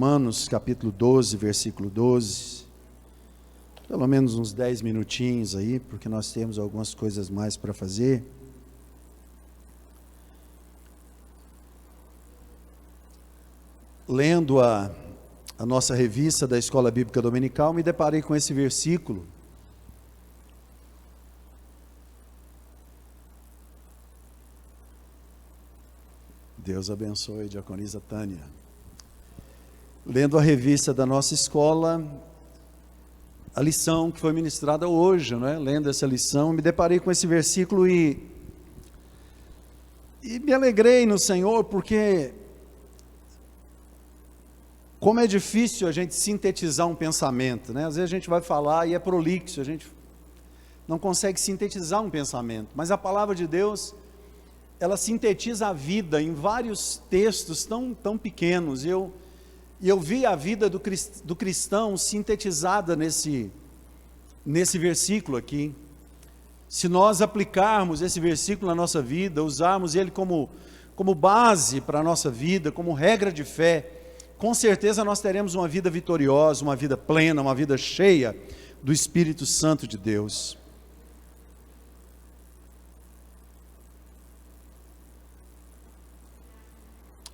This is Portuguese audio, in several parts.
Romanos capítulo 12, versículo 12, pelo menos uns 10 minutinhos aí, porque nós temos algumas coisas mais para fazer. Lendo a nossa revista da Escola Bíblica Dominical, me deparei com esse versículo. Deus abençoe a diaconisa Tânia. Lendo a revista da nossa escola, a lição que foi ministrada hoje, né? Lendo essa lição, me deparei com esse versículo e me alegrei no Senhor, porque como é difícil a gente sintetizar um pensamento, né? Às vezes a gente vai falar e é prolixo, a gente não consegue sintetizar um pensamento, mas a palavra de Deus, ela sintetiza a vida em vários textos tão pequenos. E eu vi a vida do cristão sintetizada nesse versículo aqui. Se nós aplicarmos esse versículo na nossa vida, usarmos ele como base para a nossa vida, como regra de fé, com certeza nós teremos uma vida vitoriosa, uma vida plena, uma vida cheia do Espírito Santo de Deus.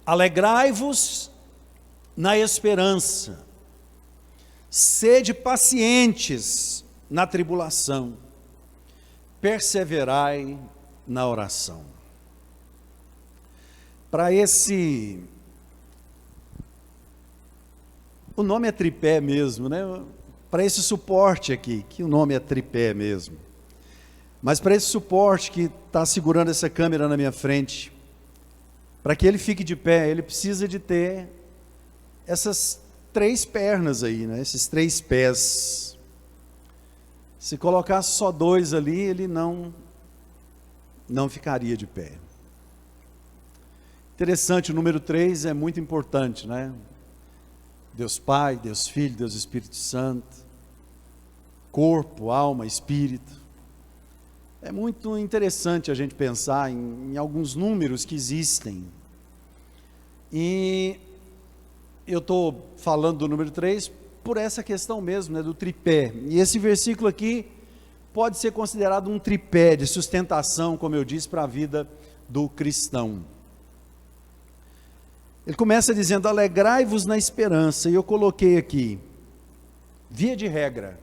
Alegrai-vos na esperança, sede pacientes na tribulação, perseverai na oração. Para o nome é tripé mesmo, né? Para esse suporte aqui, que o nome é tripé mesmo, mas para esse suporte que está segurando essa câmera na minha frente, para que ele fique de pé, ele precisa de ter essas 3 pernas aí, né? Esses 3 pés. Se colocasse só 2 ali, ele não ficaria de pé. Interessante, o número 3 é muito importante, né? Deus Pai, Deus Filho, Deus Espírito Santo, corpo, alma, espírito. É muito interessante a gente pensar em alguns números que existem. E eu estou falando do número 3 por essa questão mesmo, né, do tripé. E esse versículo aqui pode ser considerado um tripé de sustentação, como eu disse, para a vida do cristão. Ele começa dizendo: alegrai-vos na esperança, e eu coloquei aqui, via de regra,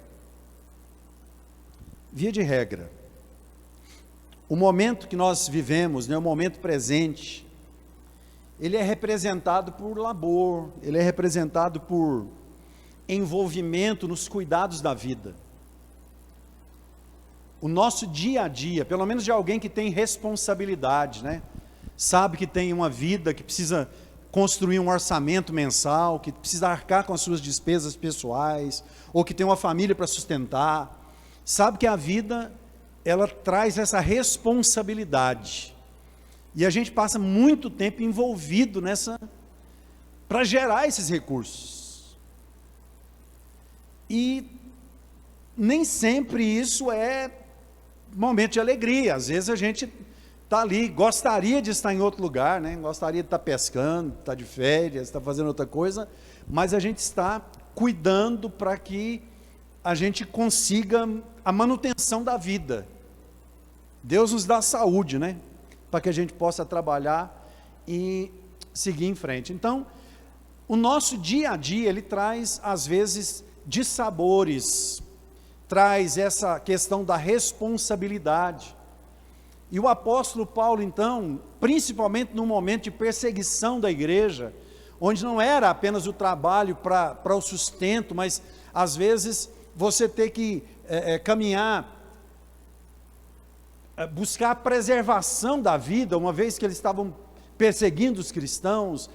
o momento que nós vivemos, né, o momento presente, ele é representado por labor, ele é representado por envolvimento nos cuidados da vida. O nosso dia a dia, pelo menos de alguém que tem responsabilidade, né, sabe que tem uma vida, que precisa construir um orçamento mensal, que precisa arcar com as suas despesas pessoais, ou que tem uma família para sustentar, sabe que a vida, ela traz essa responsabilidade, e a gente passa muito tempo envolvido para gerar esses recursos, e nem sempre isso é momento de alegria. Às vezes a gente está ali, gostaria de estar em outro lugar, né? Gostaria de estar pescando, estar de férias, estar fazendo outra coisa, mas a gente está cuidando para que a gente consiga a manutenção da vida. Deus nos dá saúde, né? Para que a gente possa trabalhar e seguir em frente. Então, o nosso dia a dia, ele traz, às vezes, dissabores, traz essa questão da responsabilidade. E o apóstolo Paulo, então, principalmente no momento de perseguição da igreja, onde não era apenas o trabalho para o sustento, mas às vezes você ter que caminhar, buscar a preservação da vida, uma vez que eles estavam perseguindo os cristãos,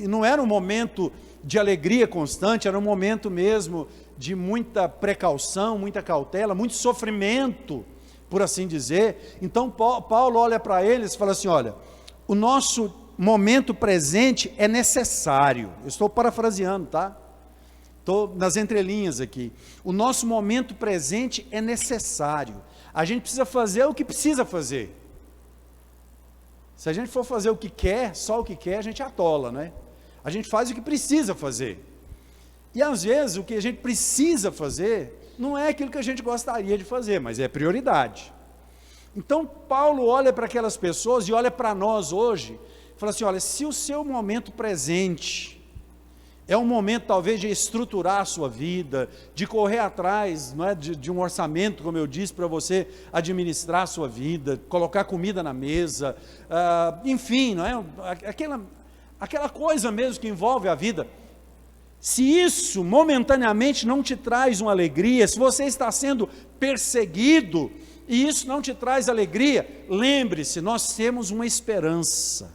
não era um momento de alegria constante, era um momento mesmo de muita precaução, muita cautela, muito sofrimento, por assim dizer. Então Paulo olha para eles e fala assim: olha, o nosso momento presente é necessário. Eu estou parafraseando, tá? Estou nas entrelinhas aqui. O nosso momento presente é necessário. A gente precisa fazer o que precisa fazer. Se a gente for fazer o que quer, só o que quer, a gente atola, né? A gente faz o que precisa fazer. E às vezes o que a gente precisa fazer não é aquilo que a gente gostaria de fazer, mas é prioridade. Então Paulo olha para aquelas pessoas e olha para nós hoje, e fala assim, olha, se o seu momento presente é um momento talvez de estruturar a sua vida, de correr atrás, não é, de um orçamento, como eu disse, para você administrar a sua vida, colocar comida na mesa, enfim, não é? Aquela coisa mesmo que envolve a vida. Se isso momentaneamente não te traz uma alegria, se você está sendo perseguido e isso não te traz alegria, lembre-se, nós temos uma esperança.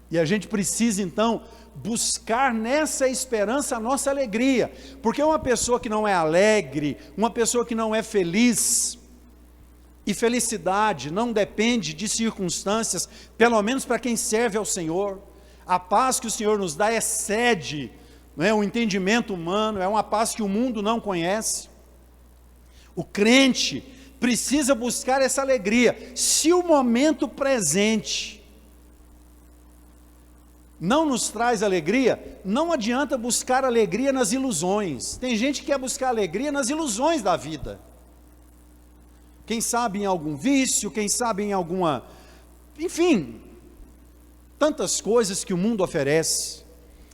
E a gente precisa então buscar nessa esperança a nossa alegria, porque uma pessoa que não é alegre, uma pessoa que não é feliz, e felicidade não depende de circunstâncias, pelo menos para quem serve ao Senhor. A paz que o Senhor nos dá excede, não é, o entendimento humano, é uma paz que o mundo não conhece. O crente precisa buscar essa alegria. Se o momento presente não nos traz alegria, não adianta buscar alegria nas ilusões. Tem gente que quer buscar alegria nas ilusões da vida. Quem sabe em algum vício, quem sabe em alguma, enfim, tantas coisas que o mundo oferece,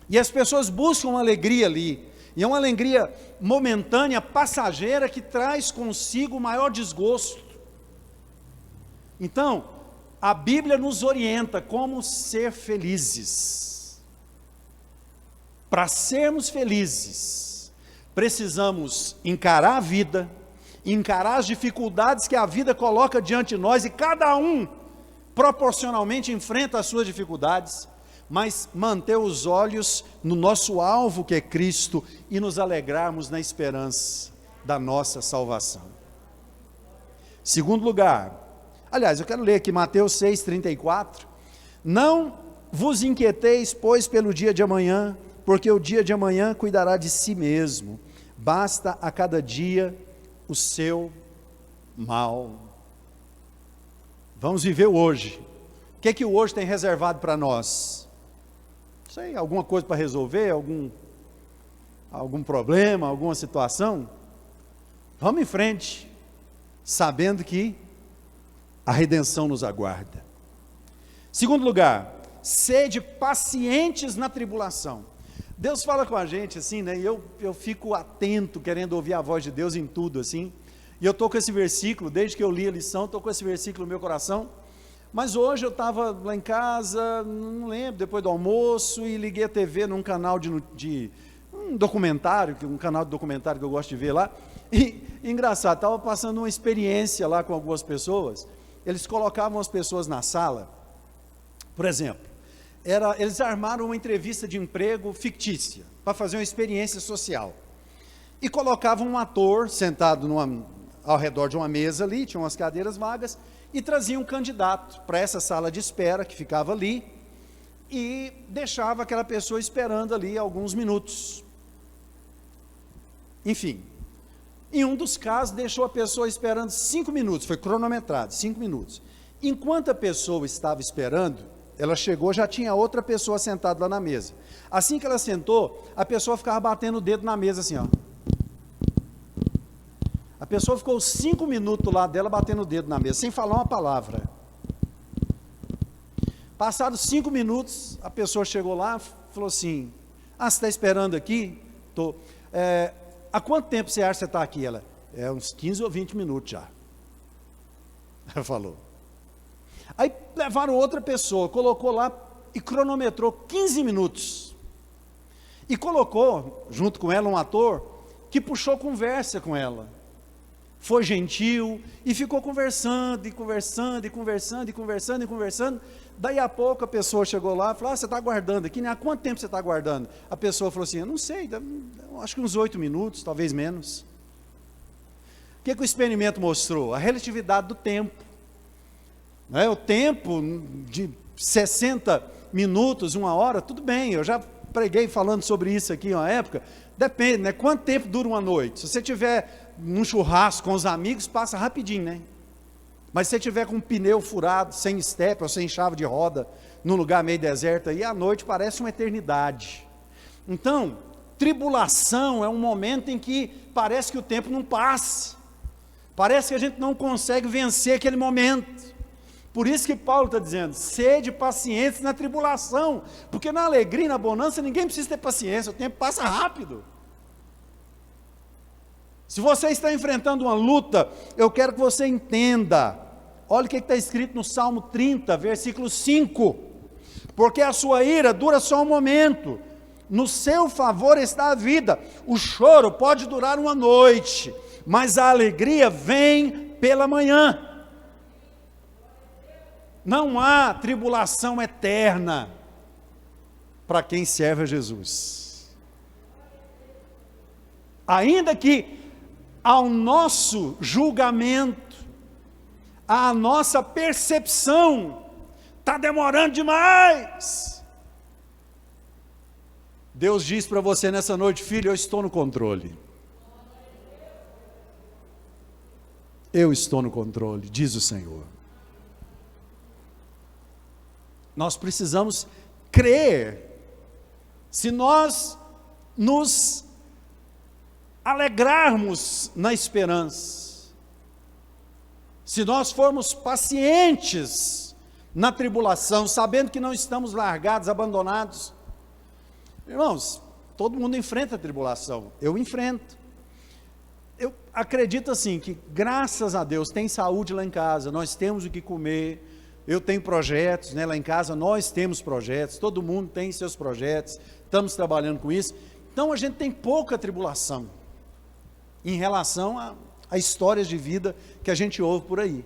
e as pessoas buscam uma alegria ali, e é uma alegria momentânea, passageira, que traz consigo o maior desgosto. Então, a Bíblia nos orienta como ser felizes. Para sermos felizes, precisamos encarar a vida, encarar as dificuldades que a vida coloca diante de nós, e cada um proporcionalmente enfrenta as suas dificuldades, mas manter os olhos no nosso alvo, que é Cristo, e nos alegrarmos na esperança da nossa salvação. Segundo lugar, aliás, eu quero ler aqui Mateus 6,34, não vos inquieteis, pois, pelo dia de amanhã, porque o dia de amanhã cuidará de si mesmo, basta a cada dia o seu mal. Vamos viver o hoje. O que é que o hoje tem reservado para nós? Não sei, alguma coisa para resolver, algum problema, alguma situação? Vamos em frente, sabendo que a redenção nos aguarda. Segundo lugar, sede pacientes na tribulação. Deus fala com a gente assim, né? E eu fico atento, querendo ouvir a voz de Deus em tudo, assim. E eu estou com esse versículo, desde que eu li a lição, estou com esse versículo no meu coração. Mas hoje eu estava lá em casa, não lembro, depois do almoço, e liguei a TV num canal de um documentário, um canal de documentário que eu gosto de ver lá. E engraçado, estava passando uma experiência lá com algumas pessoas. Eles colocavam as pessoas na sala, por exemplo, eles armaram uma entrevista de emprego fictícia, para fazer uma experiência social, e colocavam um ator sentado ao redor de uma mesa ali, tinha umas cadeiras vagas, e traziam um candidato para essa sala de espera, que ficava ali, e deixava aquela pessoa esperando ali alguns minutos. Enfim, em um dos casos, deixou a pessoa esperando 5 minutos, foi cronometrado, 5 minutos. Enquanto a pessoa estava esperando, ela chegou, já tinha outra pessoa sentada lá na mesa. Assim que ela sentou, a pessoa ficava batendo o dedo na mesa assim, ó. A pessoa ficou 5 minutos lá dela batendo o dedo na mesa, sem falar uma palavra. Passados 5 minutos, a pessoa chegou lá, falou assim, você está esperando aqui? Estou. Há quanto tempo você acha que você está aqui? Ela, uns 15 ou 20 minutos já. Ela falou. Aí levaram outra pessoa, colocou lá e cronometrou 15 minutos. E colocou, junto com ela, um ator que puxou conversa com ela. Foi gentil e ficou conversando, e conversando, e conversando, e conversando, e conversando. Daí a pouco a pessoa chegou lá e falou, você está aguardando aqui, né? Há quanto tempo você está aguardando? A pessoa falou assim, eu não sei, acho que uns 8 minutos, talvez menos. O que o experimento mostrou? A relatividade do tempo. O tempo de 60 minutos, 1 hora, tudo bem, eu já preguei falando sobre isso aqui uma época, depende, né? Quanto tempo dura uma noite? Se você tiver num churrasco com os amigos, passa rapidinho, né? Mas se você tiver com um pneu furado, sem estepe ou sem chave de roda, num lugar meio deserto aí, à noite parece uma eternidade. Então, tribulação é um momento em que parece que o tempo não passa. Parece que a gente não consegue vencer aquele momento. Por isso que Paulo está dizendo, sede pacientes na tribulação, porque na alegria e na bonança ninguém precisa ter paciência, o tempo passa rápido. Se você está enfrentando uma luta, eu quero que você entenda, olha o que está escrito no Salmo 30, versículo 5, porque a sua ira dura só um momento, no seu favor está a vida, o choro pode durar uma noite, mas a alegria vem pela manhã. Não há tribulação eterna para quem serve a Jesus. Ainda que ao nosso julgamento, à nossa percepção, está demorando demais. Deus diz para você nessa noite, filho, eu estou no controle. Eu estou no controle, diz o Senhor. Nós precisamos crer. Se nós nos alegrarmos na esperança, se nós formos pacientes na tribulação, sabendo que não estamos largados, abandonados, irmãos, todo mundo enfrenta a tribulação, eu enfrento. Eu acredito assim, que graças a Deus tem saúde lá em casa, nós temos o que comer, eu tenho projetos, né, lá em casa nós temos projetos, todo mundo tem seus projetos, estamos trabalhando com isso, então a gente tem pouca tribulação, em relação a histórias de vida que a gente ouve por aí.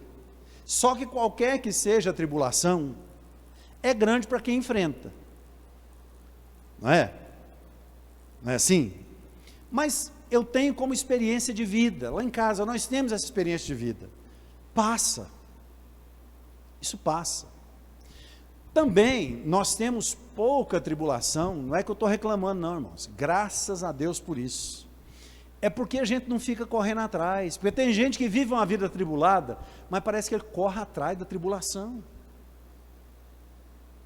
Só que qualquer que seja a tribulação, é grande para quem enfrenta, não é? Não é assim? Mas eu tenho como experiência de vida, lá em casa nós temos essa experiência de vida, passa, isso passa. Também nós temos pouca tribulação, não é que eu estou reclamando não, irmãos, graças a Deus por isso, é porque a gente não fica correndo atrás, porque tem gente que vive uma vida atribulada, mas parece que ele corre atrás da tribulação,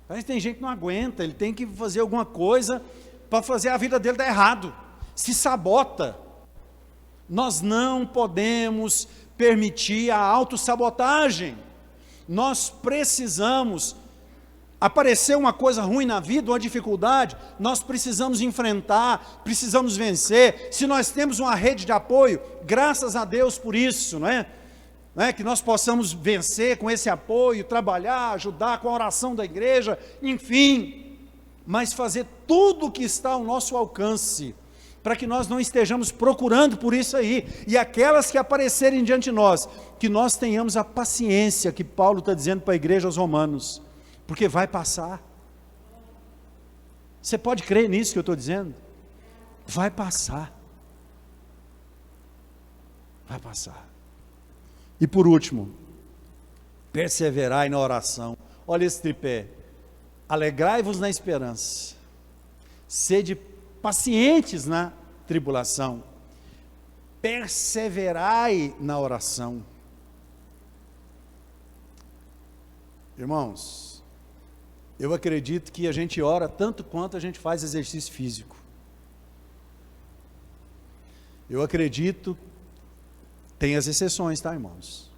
parece que tem gente que não aguenta, ele tem que fazer alguma coisa, para fazer a vida dele dar errado, se sabota. Nós não podemos permitir a autossabotagem, nós precisamos, aparecer uma coisa ruim na vida, uma dificuldade, nós precisamos enfrentar, precisamos vencer. Se nós temos uma rede de apoio, graças a Deus por isso, não é? Não é? Que nós possamos vencer com esse apoio, trabalhar, ajudar com a oração da igreja, enfim, mas fazer tudo o que está ao nosso alcance, para que nós não estejamos procurando por isso aí, e aquelas que aparecerem diante de nós, que nós tenhamos a paciência que Paulo está dizendo para a igreja aos Romanos, porque vai passar. Você pode crer nisso que eu estou dizendo? Vai passar. Vai passar. E por último, perseverai na oração. Olha esse tripé. Alegrai-vos na esperança. Sede pacientes na tribulação. Perseverai na oração. Irmãos, eu acredito que a gente ora tanto quanto a gente faz exercício físico. Eu acredito, tem as exceções, tá, irmãos?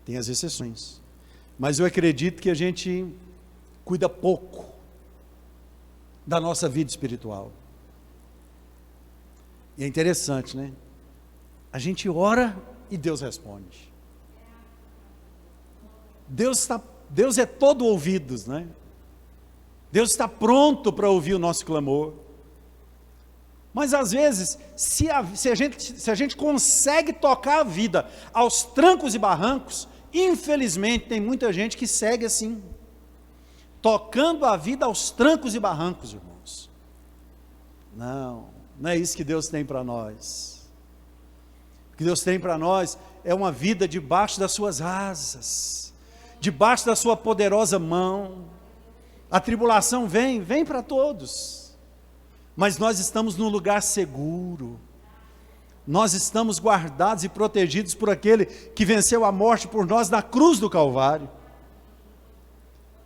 Tem as exceções. Mas eu acredito que a gente cuida pouco da nossa vida espiritual. E é interessante, né? A gente ora e Deus responde. Deus é todo ouvidos, né? Deus está pronto para ouvir o nosso clamor. Mas às vezes, se a gente consegue tocar a vida aos trancos e barrancos, infelizmente tem muita gente que segue assim, tocando a vida aos trancos e barrancos, irmãos. Não é isso que Deus tem para nós. O que Deus tem para nós é uma vida debaixo das suas asas, debaixo da sua poderosa mão. A tribulação vem para todos, mas nós estamos num lugar seguro, Nós estamos guardados e protegidos por aquele que venceu a morte por nós na cruz do Calvário.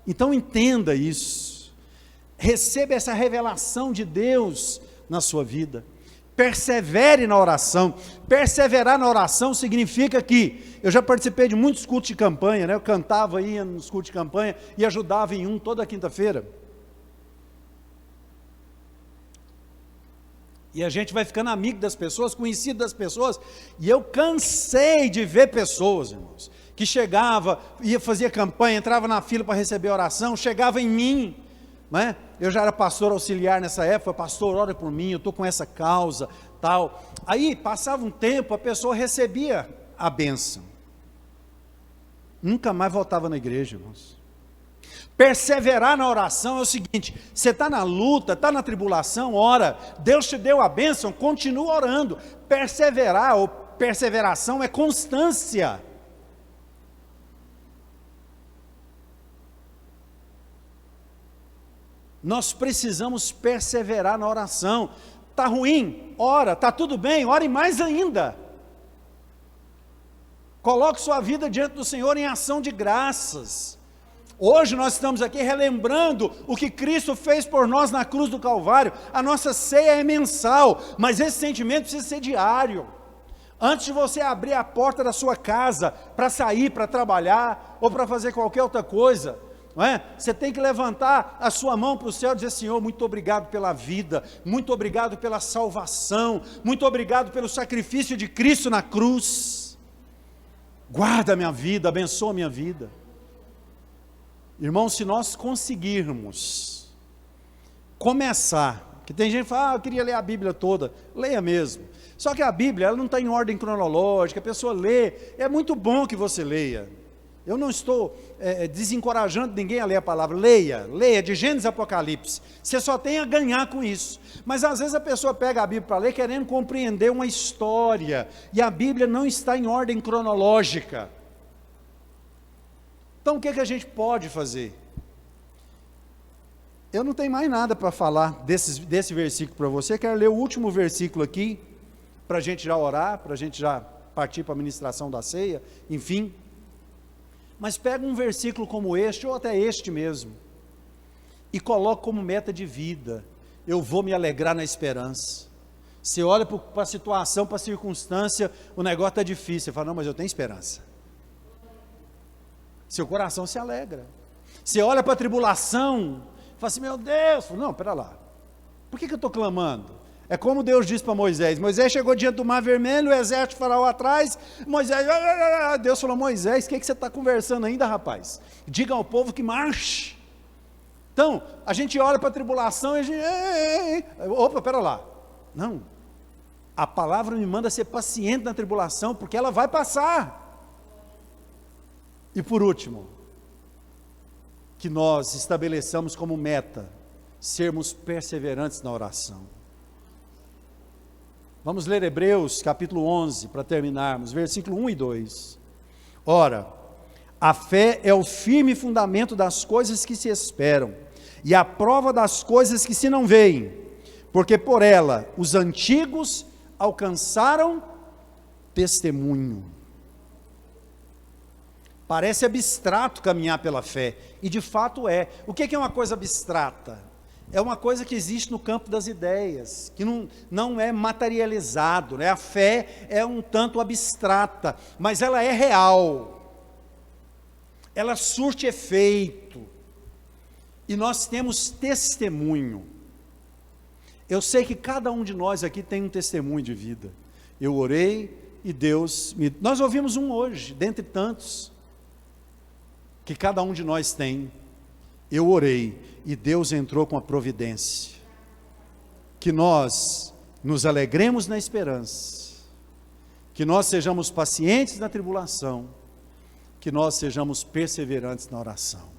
Então entenda isso, receba essa revelação de Deus na sua vida, persevere na oração. Perseverar na oração significa que, eu já participei de muitos cultos de campanha, né? Eu cantava, ia nos cultos de campanha e ajudava em um toda quinta-feira, e a gente vai ficando amigo das pessoas, conhecido das pessoas, e eu cansei de ver pessoas, irmãos, que chegava, ia fazer campanha, entrava na fila para receber oração, chegava em mim, né? Eu já era pastor auxiliar nessa época, pastor, ora por mim, eu estou com essa causa, tal. Aí, passava um tempo, a pessoa recebia a bênção, nunca mais voltava na igreja, irmãos. Perseverar na oração é o seguinte: você está na luta, está na tribulação, ora, Deus te deu a bênção, continua orando. Perseverar, ou perseveração, é constância. Nós precisamos perseverar na oração. Está ruim? Ora. Está tudo bem? Ore mais ainda. Coloque sua vida diante do Senhor em ação de graças. Hoje nós estamos aqui relembrando o que Cristo fez por nós na cruz do Calvário. A nossa ceia é mensal, mas esse sentimento precisa ser diário. Antes de você abrir a porta da sua casa para sair, para trabalhar, ou para fazer qualquer outra coisa, não é? Você tem que levantar a sua mão para o céu e dizer: Senhor, muito obrigado pela vida, muito obrigado pela salvação, muito obrigado pelo sacrifício de Cristo na cruz. Guarda a minha vida, abençoa a minha vida. Irmãos, se nós conseguirmos começar, que tem gente que fala: eu queria ler a Bíblia toda, leia mesmo, só que a Bíblia ela não está em ordem cronológica, a pessoa lê, é muito bom que você leia, eu não estou desencorajando ninguém a ler a palavra, leia de Gênesis a Apocalipse, você só tem a ganhar com isso, mas às vezes a pessoa pega a Bíblia para ler querendo compreender uma história, e a Bíblia não está em ordem cronológica. Então o que a gente pode fazer? Eu não tenho mais nada para falar desse versículo para você, quero ler o último versículo aqui, para a gente já orar, para a gente já partir para a ministração da ceia, enfim. Mas pega um versículo como este, ou até este mesmo, e coloca como meta de vida: eu vou me alegrar na esperança. Você olha para a situação, para a circunstância, o negócio está difícil, você fala: não, mas eu tenho esperança. Seu coração se alegra. Você olha para a tribulação, fala assim: meu Deus, não, espera lá, por que eu estou clamando? É como Deus disse para Moisés. Moisés chegou diante do mar vermelho, o exército de Faraó atrás, Moisés, Deus falou: Moisés, o que você está conversando ainda, rapaz? Diga ao povo que marche. Então, a gente olha para a tribulação e a gente, opa, espera lá, não, a palavra me manda ser paciente na tribulação, porque ela vai passar. E por último, que nós estabeleçamos como meta sermos perseverantes na oração. Vamos ler Hebreus capítulo 11 para terminarmos, versículo 1 e 2. Ora, a fé é o firme fundamento das coisas que se esperam, e a prova das coisas que se não veem, porque por ela os antigos alcançaram testemunho. Parece abstrato caminhar pela fé, e de fato é. O que é uma coisa abstrata? É uma coisa que existe no campo das ideias, que não é materializado, né? A fé é um tanto abstrata, mas ela é real, ela surte efeito, e nós temos testemunho. Eu sei que cada um de nós aqui tem um testemunho de vida. Eu orei e Deus nós ouvimos um hoje, dentre tantos, que cada um de nós tem. Eu orei e Deus entrou com a providência. Que nós nos alegremos na esperança, que nós sejamos pacientes na tribulação, que nós sejamos perseverantes na oração.